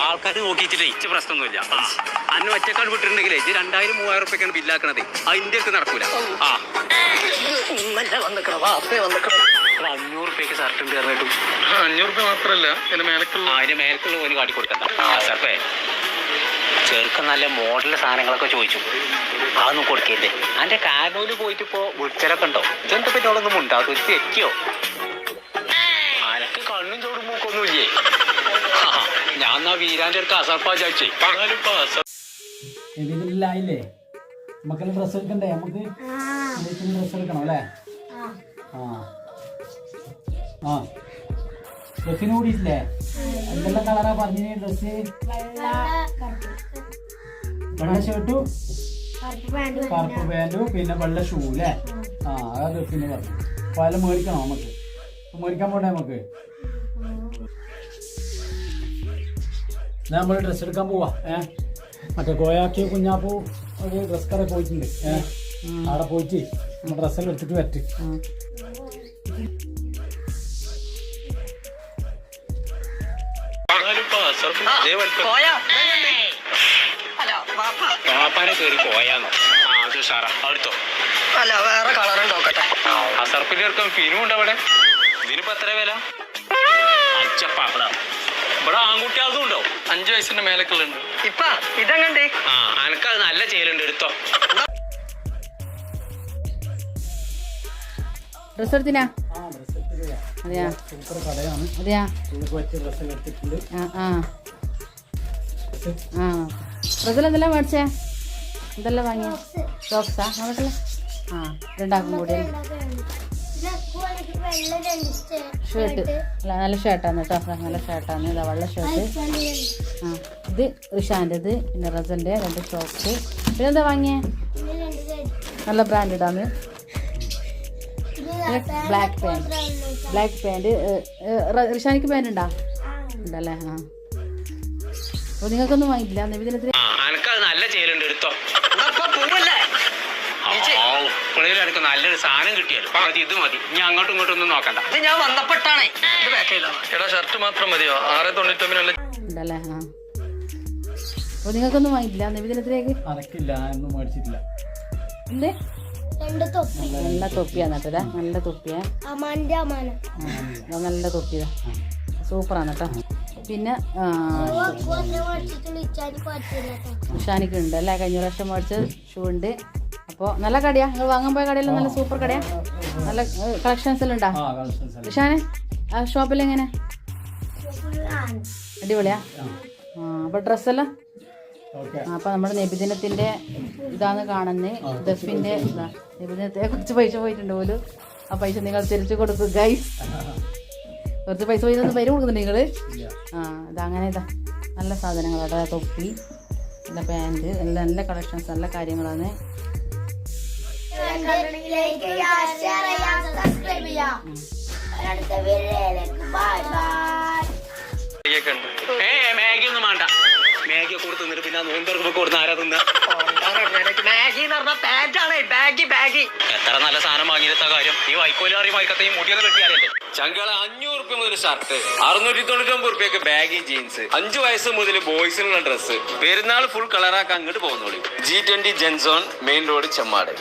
ആൾക്കാർ നോക്കിയിട്ടില്ല ഇച്ച പ്രശ്നമൊന്നുമില്ല. അന്ന് ഒറ്റക്കാട് വിട്ടിട്ടുണ്ടെങ്കിലേ 2000-3000 റുപ്യക്കാണ് ബില്ലാക്കണത്. അതിന്റെ അടുത്ത് നടക്കൂല. 500 റുപ്യക്ക് ഷർട്ട് ഉണ്ട് പറഞ്ഞിട്ടും 500 റുപ്യ മാത്രല്ല അതിന്റെ മേലക്കുള്ള പോലും കാട്ടിക്കൊടുക്കണ്ട. ഷർട്ടേ ചെറുക്കൻ നല്ല മോഡൽ സാധനങ്ങളൊക്കെ ചോദിച്ചു. അതൊന്നും കൊടുക്കരുത്. അതിന്റെ കാരണൂല് പോയിട്ട് ഇപ്പോ വിളിച്ചലൊക്കെ ഉണ്ടോ? ഇതെന്താ പറ്റോളൊന്നും ഉണ്ടാവും. ഒരു തെറ്റിയോ? അനക്ക് കണ്ണും ചോടും മൂക്കൊന്നുമില്ലേ? ഞാൻ എന്നാ വീരാന്റെ അടുത്ത് അസർപ്പാ ചോദിച്ചേ. ഇതിലായില്ലേ നമുക്കെല്ലാം ഡ്രസ്സ് എടുക്കണ്ടേ? നമുക്ക് ഡ്രസ്സ് എടുക്കണം അല്ലേ? ഡ്രസ്സിന് കൂടിയിട്ടില്ലേ? എന്തെല്ലാം കളറാ പറഞ്ഞ ഡ്രസ്സ്? വെള്ള ഷർട്ടും കറുപ്പ് പാൻറ്റും പിന്നെ വെള്ള ഷൂ അല്ലേ? ആ ഡ്രസ്സിന് പറഞ്ഞു. അപ്പൊ അതെല്ലാം മേടിക്കണോ? നമുക്ക് മേടിക്കാൻ പോട്ടെ. നമുക്ക് നമ്മൾ ഡ്രസ്സ് എടുക്കാൻ പോവാ. മറ്റേ കോയാക്കി കുഞ്ഞാപ്പൂ ഒരു ഡ്രസ് കടയിൽ പോയിട്ടുണ്ട്. അവിടെ പോയിട്ട് നമ്മൾ ഡ്രസ്സെല്ലാം എടുത്തിട്ട് വരട്ട്. പാപ്പാനെ കയറി പോയാന്നോ? അത് സാറാ അടുത്തോ? അല്ല വേറെ കളറുണ്ടോ? അസർപ്പിന്റെ ഇറക്കം ഫിനും ഉണ്ട് അവിടെ. ഇതിനിപ്പോ എത്ര വില? അച്ചപ്പാപ്പട. ഇവിടെ ആൺകുട്ടിയാൾക്കും ഉണ്ടോ? 5 വയസ്സിന്റെ മേലക്കുള്ളുണ്ട്. ഇപ്പൊ ഇതെങ്ങണ്ട്? അനക്കത് നല്ല ചേലുണ്ട്. എടുത്തോ. ഡ്രസ് എടുത്തിനാ? അതെയാ സൂപ്പർ കടയാണ്. അതെയാ ഡ്രസ്സെല്ലാം എടുത്തിട്ടുണ്ട്. ഡ്രസ്സിൽ എന്തെല്ലാം മേടിച്ചേ? എന്തെല്ലാം വാങ്ങിയ? സോക്സാ? നോക്കട്ടല്ലേ? രണ്ടാക്കും കൂടി ഷർട്ട്. അല്ല നല്ല ഷർട്ടാണ് കേട്ടോ. നല്ല ഷർട്ടാണ്. ഇതാ വെള്ള ഷർട്ട്. ഇത് റിഷാൻ്റെത്. പിന്നെ റസലിൻ്റെ 2 ഷോക്സ്. പിന്നെ എന്താ വാങ്ങിയേ? നല്ല ബ്രാൻഡഡാണ്. Black pant. റിഷാനിക്ക് പാൻറ് ഉണ്ടാ? ഉണ്ടല്ലേ? അപ്പൊ നിങ്ങൾക്കൊന്നും വാങ്ങിയില്ല നബിദിനത്തിന്? അനക്കത് നല്ല ചേലുണ്ട്. എടുത്തോ. എനിക്ക് നല്ലൊരു സാധനം കിട്ടിയാലോ മതി. ഇത് മതി. ഇനി അങ്ങോട്ടും ഇങ്ങോട്ടും ഒന്നും നോക്കണ്ട. ഇത് ഞാൻ വന്നപ്പെട്ടാണേ. എടാ ഷർട്ട് മാത്രം മതിയോ? 699 ഉണ്ടല്ലേ? അപ്പൊ നിങ്ങൾക്കൊന്നും വാങ്ങിയില്ല നബിദിനത്തിലേക്ക്? അനക്കില്ല, ഒന്നും മേടിച്ചിട്ടില്ല. എന്തേ? നല്ല തൊപ്പിയാന്ന് കേട്ടോ. നല്ല തൊപ്പിയാ. നല്ല തൊപ്പിയാ. സൂപ്പറാണ് കേട്ടോ. പിന്നെ ഷാനിക്ക് ഉണ്ട് അല്ലേ? കഴിഞ്ഞ പ്രാവശ്യം മേടിച്ച ഷൂ ഉണ്ട്. അപ്പോൾ നല്ല കടയാ. നിങ്ങൾ വാങ്ങാൻ പോയ കടയെല്ലാം നല്ല സൂപ്പർ കടയാ. നല്ല കളക്ഷൻസ് എല്ലാം ഉണ്ടാ ഷാനെ? ആ ഷോപ്പിൽ എങ്ങനെ? അടിപൊളിയാ. അപ്പോൾ ഡ്രസ്സെല്ലാം അപ്പൊ നമ്മുടെ നബിദിനത്തിന്റെ ഇതാണ് കാണുന്നത്. ദഫിന്റെ ഇതാ. നബിദിനത്തെ കുറച്ച് പൈസ പോയിട്ടുണ്ട് പോലും. ആ പൈസ നിങ്ങൾ തിരിച്ചു കൊടുക്കും ഗൈസ്. കുറച്ച് പൈസ പോയി പേര് കൊടുക്കുന്നുണ്ട് നിങ്ങള്? ഇതങ്ങനെ ഇതാ നല്ല സാധനങ്ങളാണ്. തൊപ്പി, നല്ല പാൻറ്, എല്ലാം നല്ല കളക്ഷൻസ്, നല്ല കാര്യങ്ങളാണ്. മാഗി ഒന്നും വേണ്ട. മാഗി ഒക്കെ കൊടുത്തിട്ട് പിന്നെ നോമ്പ് കൊടുത്ത് ആരാ തിന്ന? എത്ര നല്ല സാധനം വാങ്ങിയിട്ട കാര്യം. ഈ വൈക്കോലാറി വൈക്കത്തെ മുടിയൊന്നും കെട്ടിയാലേ ചങ്കള 500 റുപ്യ മുതൽ ഷർട്ട്, 699 റുപ്യക്ക് ബാഗി ജീൻസ്, 5 വയസ്സ് മുതൽ ബോയ്സിനുള്ള ഡ്രസ്സ്. പെരുന്നാൾ ഫുൾ കളറാക്കാൻ അങ്ങോട്ട് പോകുന്നോളൂ. G20 ജെൻസോൺ, മെയിൻ റോഡ്, ചെമ്മാട്.